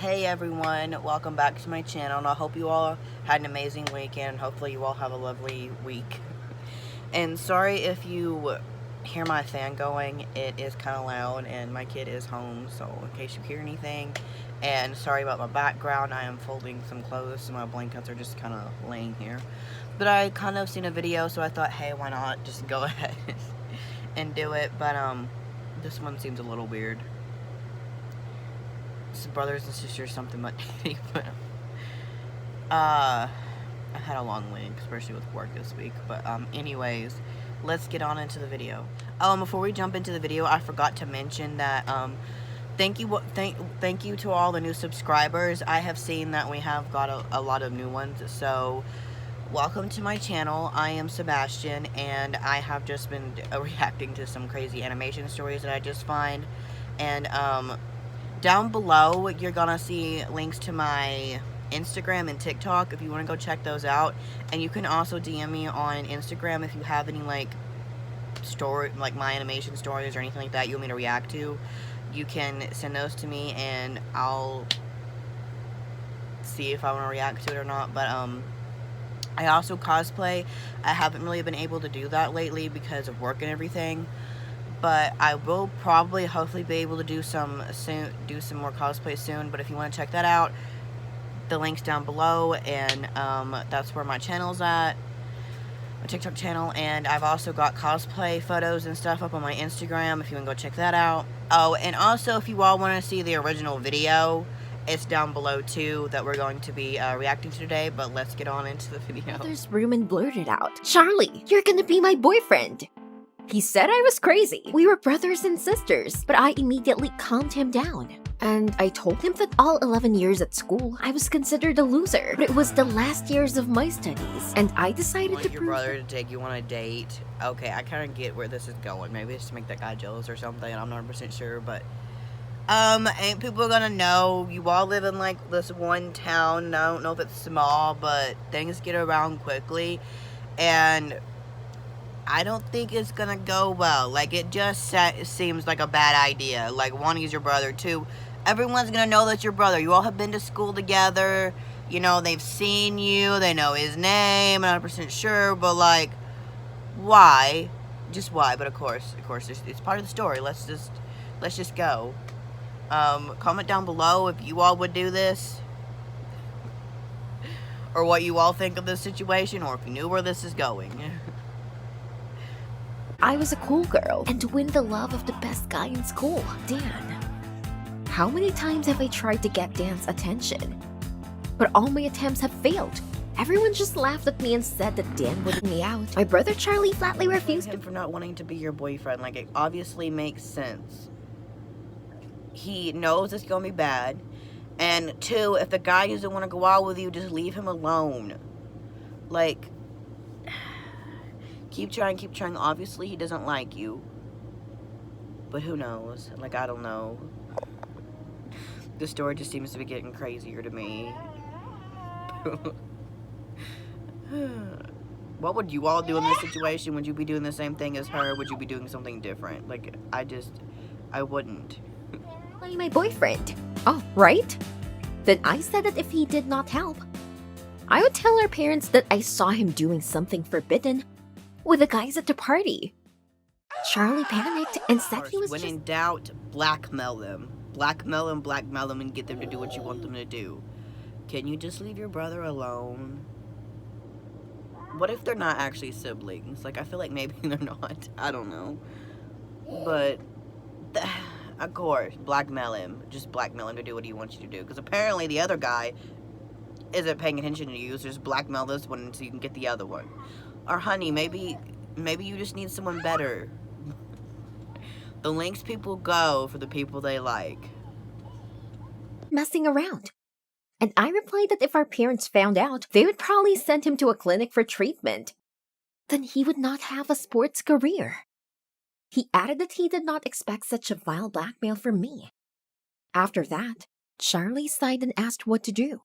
Hey everyone, welcome back to my channel, and I hope you all had an amazing weekend. Hopefully you all have a lovely week. And sorry if you hear my fan going, it is kind of loud and my kid is home, so in case you hear anything. And sorry about my background, I am folding some clothes so my blankets are just kind of laying here. But I kind of seen a video, so I thought, hey, why not just go ahead and do it. But this one seems a little weird. Some brothers and sisters, something but but I've had a long week, especially with work this week. But anyways, let's get on into the video. Before we jump into the video, I forgot to mention that thank you to all the new subscribers. I have seen that we have got a lot of new ones, so welcome to my channel. I am Sebastian, and I have just been reacting to some crazy animation stories that I just find. And down below, you're gonna see links to my Instagram and TikTok if you want to go check those out. And you can also DM me on Instagram if you have any like my animation stories or anything like that you want me to react to. You can send those to me and I'll see if I want to react to it or not. But I also cosplay. I haven't really been able to do that lately because of work and everything. But I will probably, hopefully, be able to do some more cosplay soon. But if you want to check that out, the link's down below, and that's where my channel's at, my TikTok channel. And I've also got cosplay photos and stuff up on my Instagram if you want to go check that out. Oh, and also if you all want to see the original video, it's down below too, that we're going to be reacting to today. But let's get on into the video. Mother's room and blurted out, "Charlie, you're gonna be my boyfriend." He said I was crazy. We were brothers and sisters, but I immediately calmed him down. And I told him that all 11 years at school, I was considered a loser. But it was the last years of my studies, and I decided to your brother to take you on a date. Okay, I kind of get where this is going. Maybe it's to make that guy jealous or something. I'm not 100% sure, but ain't people gonna know? You all live in like this one town. I don't know if it's small, but things get around quickly, and I don't think it's gonna go well. Like, it just seems like a bad idea. Like, one, he's your brother. Two, everyone's gonna know that's your brother. You all have been to school together. You know, they've seen you. They know his name. I'm not 100% sure, but like, why? Just why? But of course, it's part of the story. Let's just go. Comment down below if you all would do this, or what you all think of this situation, or if you knew where this is going. I was a cool girl and to win the love of the best guy in school, Dan. How many times have I tried to get Dan's attention? But all my attempts have failed. Everyone just laughed at me and said that Dan would me out. My brother Charlie flatly refused him for not wanting to be your boyfriend. Like, it obviously makes sense. He knows it's gonna be bad. And two, if the guy doesn't want to go out with you, just leave him alone. Like, keep trying. Obviously, he doesn't like you. But who knows? Like, I don't know. The story just seems to be getting crazier to me. What would you all do in this situation? Would you be doing the same thing as her? Would you be doing something different? Like, I wouldn't. My boyfriend. Oh, right? Then I said that if he did not help, I would tell our parents that I saw him doing something forbidden with the guys at the party. Charlie panicked and said he was when in doubt, blackmail them. Blackmail them and get them to do what you want them to do. Can you just leave your brother alone? What if they're not actually siblings? Like, I feel like maybe they're not. I don't know. But, of course, blackmail him. Just blackmail him to do what he wants you to do. Because apparently the other guy isn't paying attention to you, so just blackmail this one so you can get the other one. Or honey, maybe you just need someone better. The lengths people go for the people they like. Messing around. And I replied that if our parents found out, they would probably send him to a clinic for treatment. Then he would not have a sports career. He added that he did not expect such a vile blackmail from me. After that, Charlie sighed and asked what to do.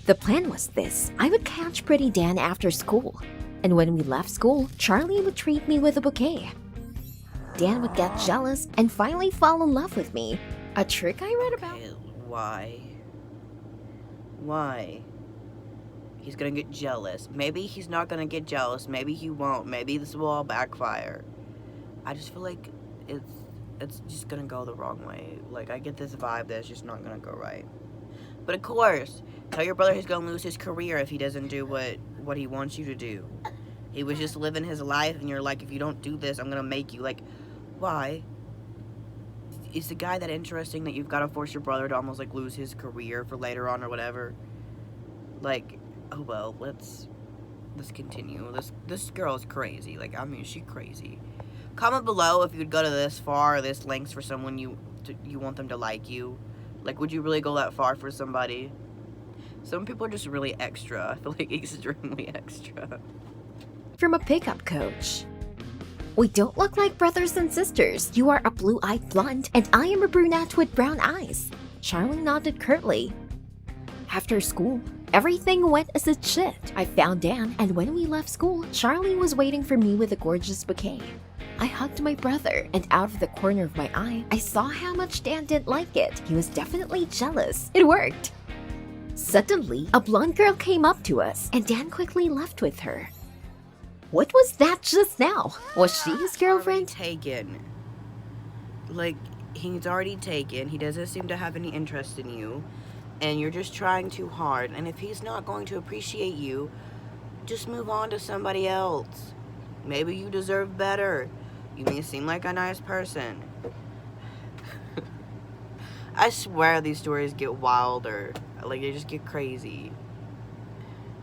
The plan was this: I would catch Pretty Dan after school, and when we left school, Charlie would treat me with a bouquet. Dan would get jealous and finally fall in love with me, a trick I read about. Why? Why? He's gonna get jealous. Maybe he's not gonna get jealous. Maybe he won't. Maybe this will all backfire. I just feel like it's just gonna go the wrong way. Like, I get this vibe that it's just not gonna go right. But of course, tell your brother he's gonna lose his career if he doesn't do what he wants you to do. He was just living his life, and you're like, if you don't do this, I'm gonna make you. Like, why? Is the guy that interesting that you've got to force your brother to almost like lose his career for later on or whatever? Like, oh well, let's continue. This girl is crazy. Like, I mean, she's crazy. Comment below if you'd go to this far or this lengths for someone you want them to like you. Like, would you really go that far for somebody? Some people are just really extra. I feel like extremely extra. From a pickup coach. We don't look like brothers and sisters. You are a blue-eyed blonde, and I am a brunette with brown eyes. Charlie nodded curtly. After school, everything went as it should. I found Dan, and when we left school, Charlie was waiting for me with a gorgeous bouquet. I hugged my brother, and out of the corner of my eye, I saw how much Dan didn't like it. He was definitely jealous. It worked. Suddenly, a blonde girl came up to us, and Dan quickly left with her. What was that just now? Was she his girlfriend? Taken. Like, he's already taken. He doesn't seem to have any interest in you. And you're just trying too hard. And if he's not going to appreciate you, just move on to somebody else. Maybe you deserve better. You may seem like a nice person. I swear these stories get wilder. Like, they just get crazy.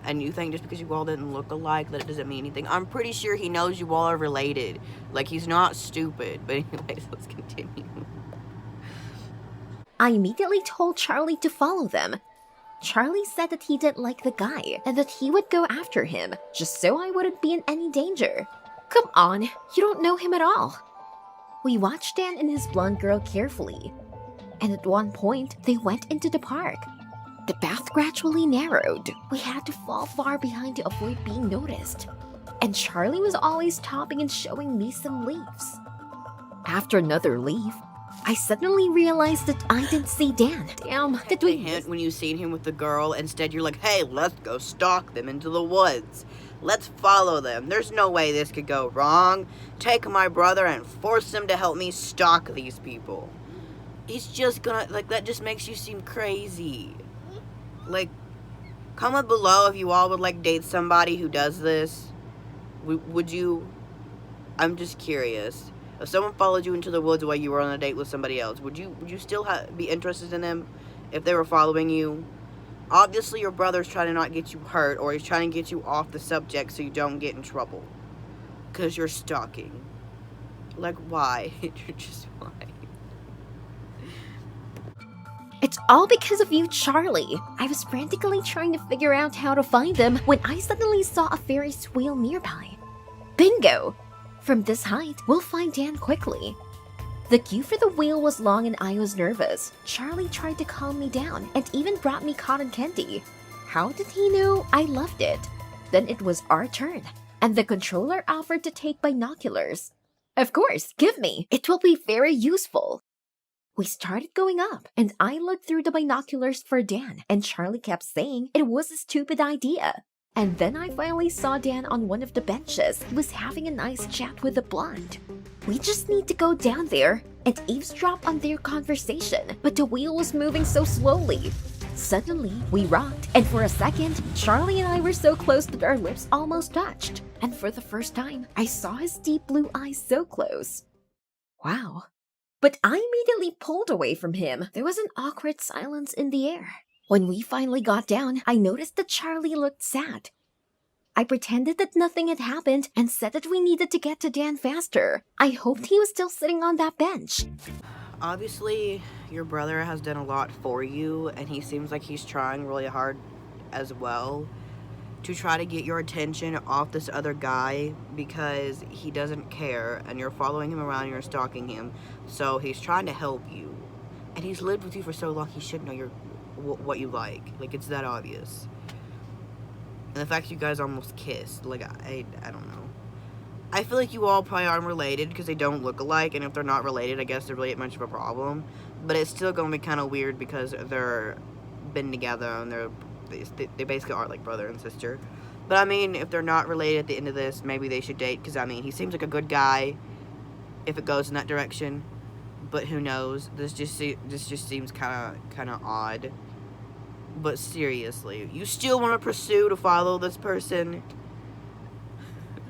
And you think just because you all didn't look alike that it doesn't mean anything. I'm pretty sure he knows you all are related. Like, he's not stupid. But anyways, let's continue. I immediately told Charlie to follow them. Charlie said that he didn't like the guy and that he would go after him, just so I wouldn't be in any danger. Come on, you don't know him at all. We watched Dan and his blonde girl carefully. And at one point, they went into the park. The path gradually narrowed. We had to fall far behind to avoid being noticed. And Charlie was always stopping and showing me some leaves. After another leaf, I suddenly realized that I didn't see Dan. Damn, did we hint when you seen him with the girl? Instead, you're like, hey, let's go stalk them into the woods. Let's follow them. There's no way this could go wrong. Take my brother and force him to help me stalk these people. He's just gonna, like, that just makes you seem crazy. Like, comment below if you all would like date somebody who does this. Would you? I'm just curious. If someone followed you into the woods while you were on a date with somebody else, would you still be interested in them if they were following you? Obviously, your brother's trying to not get you hurt, or he's trying to get you off the subject so you don't get in trouble. Because you're stalking. Like, why? Just why? It's all because of you, Charlie. I was frantically trying to figure out how to find them when I suddenly saw a Ferris wheel nearby. Bingo! From this height, we'll find Dan quickly. The queue for the wheel was long and I was nervous. Charlie tried to calm me down and even brought me cotton candy. How did he know I loved it? Then it was our turn, and the controller offered to take binoculars. Of course, give me. It will be very useful. We started going up, and I looked through the binoculars for Dan, and Charlie kept saying it was a stupid idea. And then I finally saw Dan on one of the benches. He was having a nice chat with a blonde. We just need to go down there and eavesdrop on their conversation, but the wheel was moving so slowly. Suddenly, we rocked, and for a second, Charlie and I were so close that our lips almost touched. And for the first time, I saw his deep blue eyes so close. Wow. But I immediately pulled away from him. There was an awkward silence in the air. When we finally got down, I noticed that Charlie looked sad. I pretended that nothing had happened and said that we needed to get to Dan faster. I hoped he was still sitting on that bench. Obviously, your brother has done a lot for you, and he seems like he's trying really hard as well to try to get your attention off this other guy because he doesn't care and you're following him around and you're stalking him. So he's trying to help you. And he's lived with you for so long, he should know what you like. Like, it's that obvious. And the fact you guys almost kissed, like, I don't know. I feel like you all probably aren't related because they don't look alike, and if they're not related, I guess there really ain't much of a problem. But it's still going to be kind of weird because they're been together and they're They basically are like brother and sister. But I mean, if they're not related at the end of this, maybe they should date. Because I mean, he seems like a good guy. If it goes in that direction, but who knows? This just seems kind of odd. But seriously, you still want to pursue to follow this person?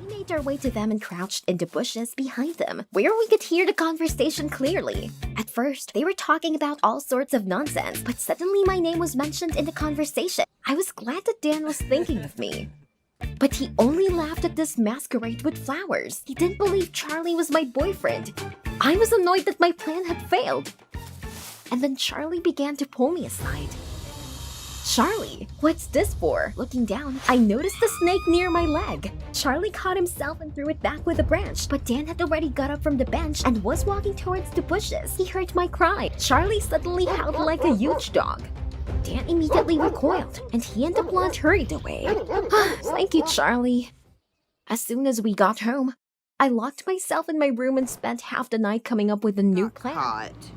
We made our way to them and crouched in the bushes behind them, where we could hear the conversation clearly. At first, they were talking about all sorts of nonsense, but suddenly my name was mentioned in the conversation. I was glad that Dan was thinking of me. But he only laughed at this masquerade with flowers. He didn't believe Charlie was my boyfriend. I was annoyed that my plan had failed. And then Charlie began to pull me aside. Charlie, what's this for? Looking down, I noticed a snake near my leg. Charlie caught himself and threw it back with a branch, but Dan had already got up from the bench and was walking towards the bushes. He heard my cry. Charlie suddenly howled like a huge dog. Dan immediately recoiled, and he and the blonde hurried away. Thank you, Charlie. As soon as we got home, I locked myself in my room and spent half the night coming up with a new plan. Caught.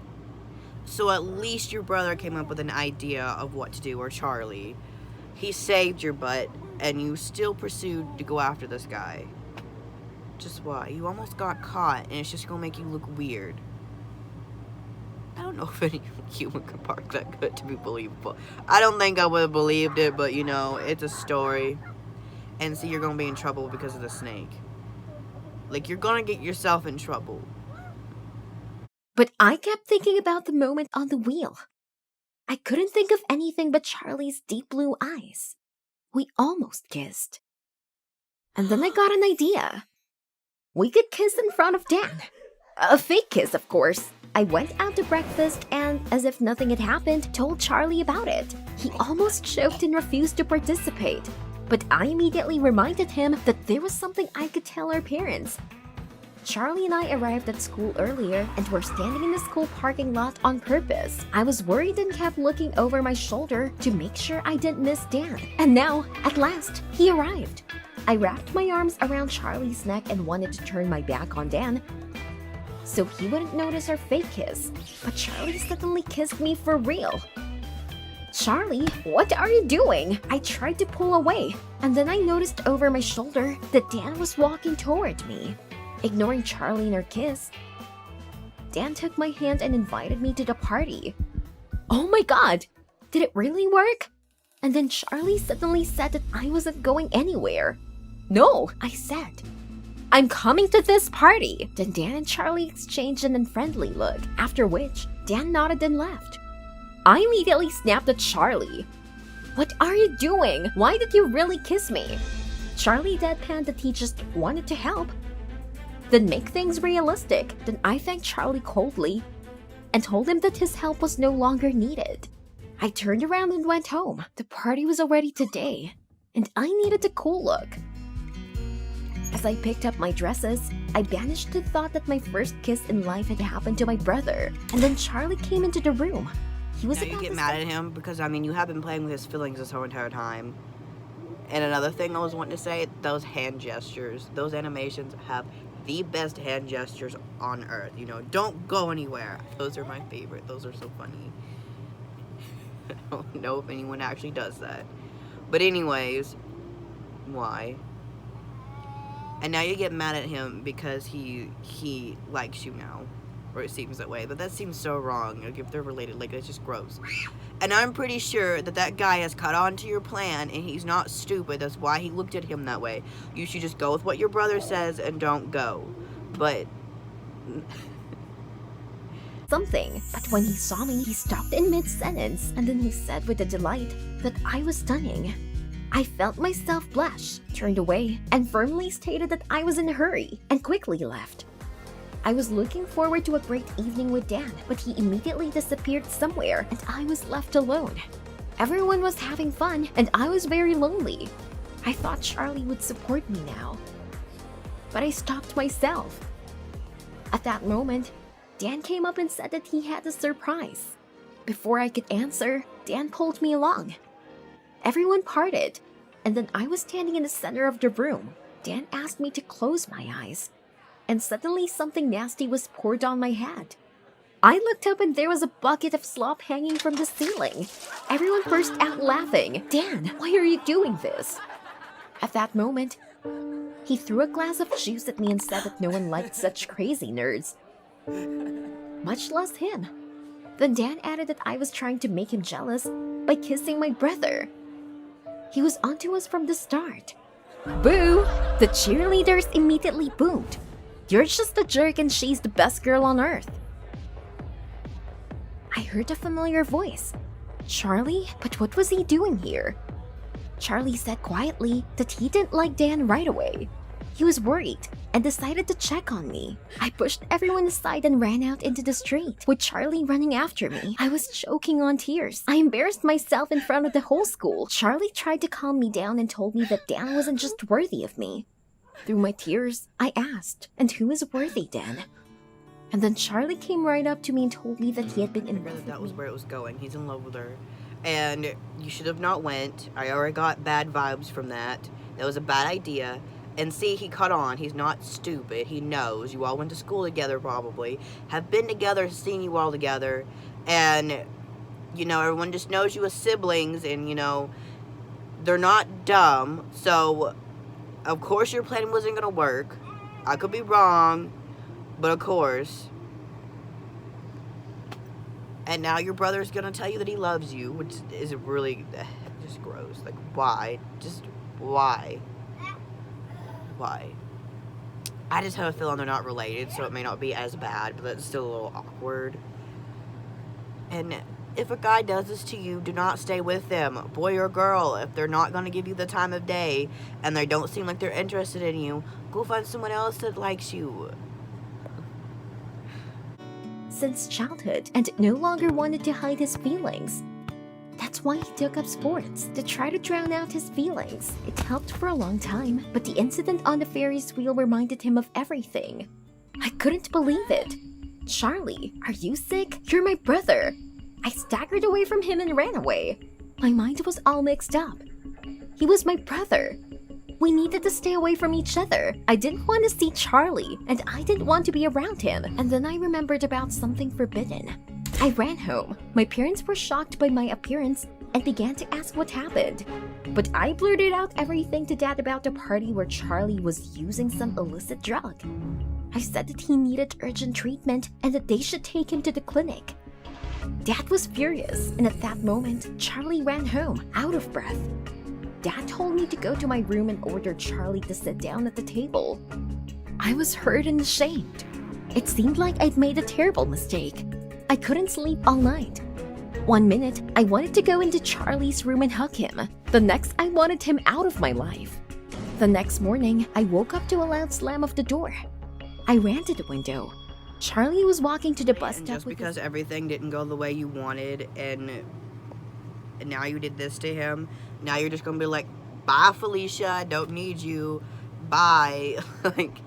So at least your brother came up with an idea of what to do, or Charlie. He saved your butt, and you still pursued to go after this guy. Just why? You almost got caught, and it's just gonna make you look weird. I don't know if any human could bark that good to be believable. I don't think I would have believed it, but you know, it's a story. And see, you're gonna be in trouble because of the snake. Like, you're gonna get yourself in trouble. But I kept thinking about the moment on the wheel. I couldn't think of anything but Charlie's deep blue eyes. We almost kissed. And then I got an idea. We could kiss in front of Dan. A fake kiss, of course. I went out to breakfast and, as if nothing had happened, told Charlie about it. He almost choked and refused to participate. But I immediately reminded him that there was something I could tell our parents. Charlie and I arrived at school earlier and were standing in the school parking lot on purpose. I was worried and kept looking over my shoulder to make sure I didn't miss Dan. And now, at last, he arrived. I wrapped my arms around Charlie's neck and wanted to turn my back on Dan so he wouldn't notice our fake kiss. But Charlie suddenly kissed me for real. Charlie, what are you doing? I tried to pull away, and then I noticed over my shoulder that Dan was walking toward me. Ignoring Charlie and her kiss, Dan took my hand and invited me to the party. Oh my god! Did it really work? And then Charlie suddenly said that I wasn't going anywhere. No, I said. I'm coming to this party! Then Dan and Charlie exchanged an unfriendly look, after which Dan nodded and left. I immediately snapped at Charlie. What are you doing? Why did you really kiss me? Charlie deadpanned that he just wanted to help. Then make things realistic. Then I thanked Charlie coldly and told him that his help was no longer needed. I turned around and went home. The party was already today, and I needed a cool look. As I picked up my dresses, I banished the thought that my first kiss in life had happened to my brother. And then Charlie came into the room. He was now you get mad at him because, I mean, you have been playing with his feelings this whole entire time. And another thing I was wanting to say, those hand gestures, those animations have the best hand gestures on earth. You know, don't go anywhere. Those are my favorite. Those are so funny. I don't know if anyone actually does that. But anyways, why? And now you get mad at him because he likes you now. Or it seems that way. But that seems so wrong. Like, if they're related, like, it's just gross. And I'm pretty sure that that guy has caught on to your plan, and he's not stupid. That's why he looked at him that way. You should just go with what your brother says and don't go. But something. But when he saw me, he stopped in mid-sentence, and then he said with a delight that I was stunning. I felt myself blush, turned away, and firmly stated that I was in a hurry, and quickly left. I was looking forward to a great evening with Dan, but he immediately disappeared somewhere, and I was left alone. Everyone was having fun, and I was very lonely. I thought Charlie would support me now. But I stopped myself. At that moment, Dan came up and said that he had a surprise. Before I could answer, Dan pulled me along. Everyone parted, and then I was standing in the center of the room. Dan asked me to close my eyes, and suddenly something nasty was poured on my head. I looked up and there was a bucket of slop hanging from the ceiling. Everyone burst out laughing. Dan, why are you doing this? At that moment, he threw a glass of juice at me and said that no one liked such crazy nerds, much less him. Then Dan added that I was trying to make him jealous by kissing my brother. He was onto us from the start. Boo! The cheerleaders immediately boomed. You're just a jerk and she's the best girl on earth. I heard a familiar voice. Charlie? But what was he doing here? Charlie said quietly that he didn't like Dan right away. He was worried and decided to check on me. I pushed everyone aside and ran out into the street, with Charlie running after me. I was choking on tears. I embarrassed myself in front of the whole school. Charlie tried to calm me down and told me that Dan wasn't just worthy of me. Through my tears, I asked, "And who is worthy, Dan?" And then Charlie came right up to me and told me that he had been in love with That was me. where it was going. He's in love with her. And you should have not went. I already got bad vibes from that. That was a bad idea. And see, he caught on. He's not stupid. He knows. You all went to school together, probably. Have been together, seen you all together. And, you know, everyone just knows you as siblings. And, you know, they're not dumb. So, of course your plan wasn't going to work. I could be wrong. But, of course. And now your brother's going to tell you that he loves you. Which is really just gross. Like, why? Just, why? Why? I just have a feeling they're not related, so it may not be as bad, but that's still a little awkward. And if a guy does this to you, do not stay with them, boy or girl. If they're not going to give you the time of day, and they don't seem like they're interested in you, go find someone else that likes you. Since childhood, and no longer wanted to hide his feelings. That's why he took up sports, to try to drown out his feelings. It helped for a long time, but the incident on the Ferris wheel reminded him of everything. I couldn't believe it. Charlie, are you sick? You're my brother. I staggered away from him and ran away. My mind was all mixed up. He was my brother. We needed to stay away from each other. I didn't want to see Charlie, and I didn't want to be around him. And then I remembered about something forbidden. I ran home. My parents were shocked by my appearance and began to ask what happened. But I blurted out everything to Dad about the party where Charlie was using some illicit drug. I said that he needed urgent treatment and that they should take him to the clinic. Dad was furious, and at that moment, Charlie ran home, out of breath. Dad told me to go to my room and ordered Charlie to sit down at the table. I was hurt and ashamed. It seemed like I'd made a terrible mistake. I couldn't sleep all night. One minute, I wanted to go into Charlie's room and hug him. The next, I wanted him out of my life. The next morning, I woke up to a loud slam of the door. I ran to the window. Charlie was walking to the bus And stop just with because everything didn't go the way you wanted, and now you did this to him, now you're just gonna be like, bye Felicia, I don't need you, bye. Like,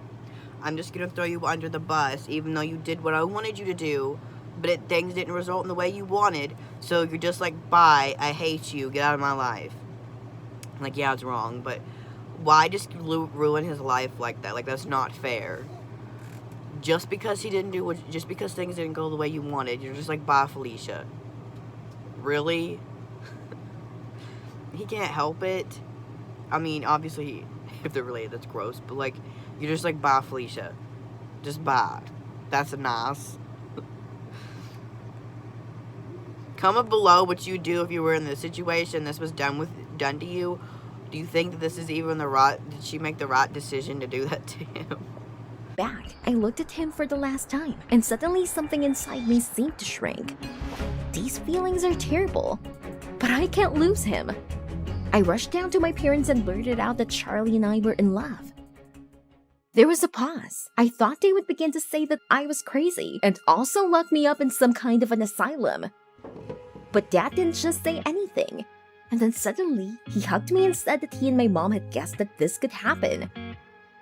I'm just gonna throw you under the bus, even though you did what I wanted you to do, but things didn't result in the way you wanted, so you're just like, bye, I hate you, get out of my life. Like, yeah, it's wrong, but why just ruin his life like that? Like, that's not fair. Just because he didn't do what, just because things didn't go the way you wanted, you're just like, bye Felicia. Really? He can't help it. I mean, obviously, if they're related, that's gross, but like, you're just like, bye Felicia. Just bye. That's a nice. Comment below what you do if you were in this situation, this was done to you. Do you think that this is even the right, did she make the right decision to do that to him? back. I looked at him for the last time, and suddenly something inside me seemed to shrink. These feelings are terrible, but I can't lose him. I rushed down to my parents and blurted out that Charlie and I were in love. There was a pause. I thought they would begin to say that I was crazy and also lock me up in some kind of an asylum. But Dad didn't just say anything. And then suddenly, he hugged me and said that he and my mom had guessed that this could happen.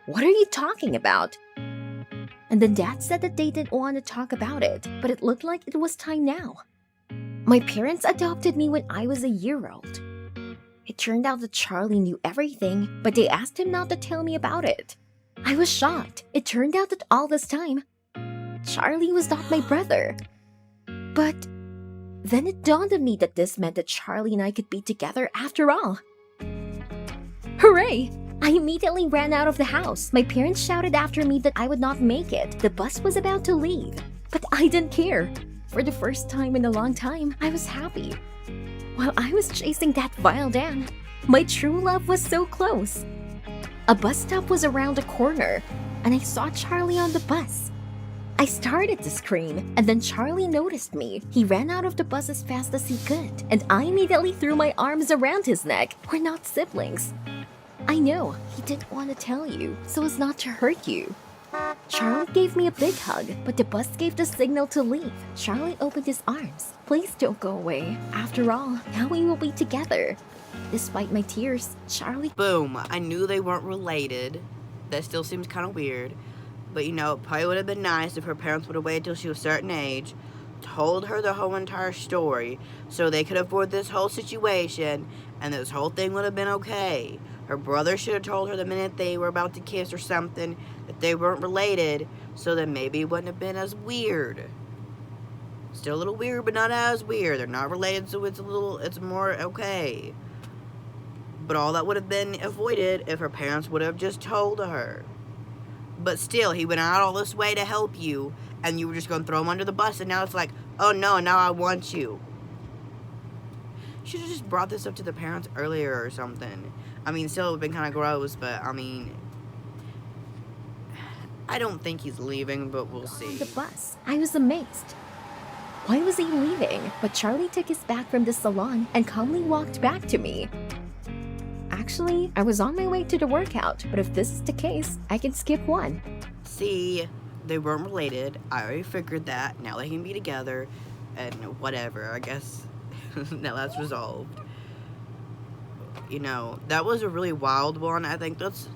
What are you talking about? And then Dad said that they didn't want to talk about it, but it looked like it was time now. My parents adopted me when I was a year-old. It turned out that Charlie knew everything, but they asked him not to tell me about it. I was shocked. It turned out that all this time, Charlie was not my brother. But then it dawned on me that this meant that Charlie and I could be together after all. Hooray! I immediately ran out of the house. My parents shouted after me that I would not make it. The bus was about to leave, but I didn't care. For the first time in a long time, I was happy. While I was chasing that vile Dan, my true love was so close. A bus stop was around the corner, and I saw Charlie on the bus. I started to scream, and then Charlie noticed me. He ran out of the bus as fast as he could, and I immediately threw my arms around his neck. We're not siblings. I know, he didn't want to tell you, so as not to hurt you. Charlie gave me a big hug, but the bus gave the signal to leave. Charlie opened his arms. Please don't go away. After all, now we will be together. Despite my tears, Charlie... Boom. I knew they weren't related. That still seems kind of weird. But, you know, it probably would have been nice if her parents would have waited till she was a certain age, told her the whole entire story, so they could avoid this whole situation, and this whole thing would have been okay. Her brother should have told her the minute they were about to kiss or something that they weren't related, so then maybe it wouldn't have been as weird. Still a little weird, but not as weird. They're not related, so it's more okay. But all that would have been avoided if her parents would have just told her. But still, he went out all this way to help you, and you were just going to throw him under the bus, and now it's like, oh no, now I want you. You should have just brought this up to the parents earlier or something. I mean, still, it would have been kind of gross, but, I mean, I don't think he's leaving, but we'll see. On the bus, I was amazed. Why was he leaving? But Charlie took his bag from the salon and calmly walked back to me. Actually, I was on my way to the workout, but if this is the case, I can skip one. See, they weren't related. I already figured that. Now they can be together, and whatever. I guess now that's resolved. You know, that was a really wild one. I think that's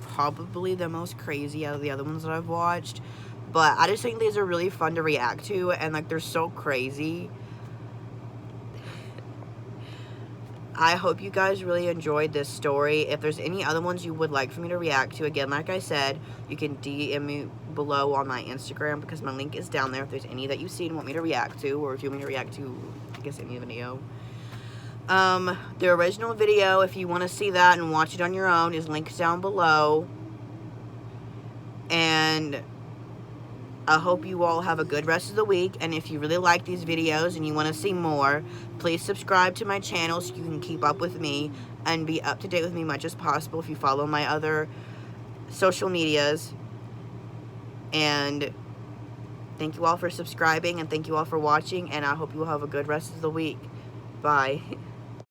probably the most crazy out of the other ones that I've watched. But I just think these are really fun to react to, and like they're so crazy. I hope you guys really enjoyed this story. If there's any other ones you would like for me to react to, again, like I said, you can DM me below on my Instagram because my link is down there if there's any that you see and want me to react to, or if you want me to react to, I guess, any video. The original video, if you want to see that and watch it on your own, is linked down below. And I hope you all have a good rest of the week, and if you really like these videos and you want to see more, please subscribe to my channel so you can keep up with me and be up to date with me much as possible if you follow my other social medias. And thank you all for subscribing, and thank you all for watching, and I hope you will have a good rest of the week. Bye.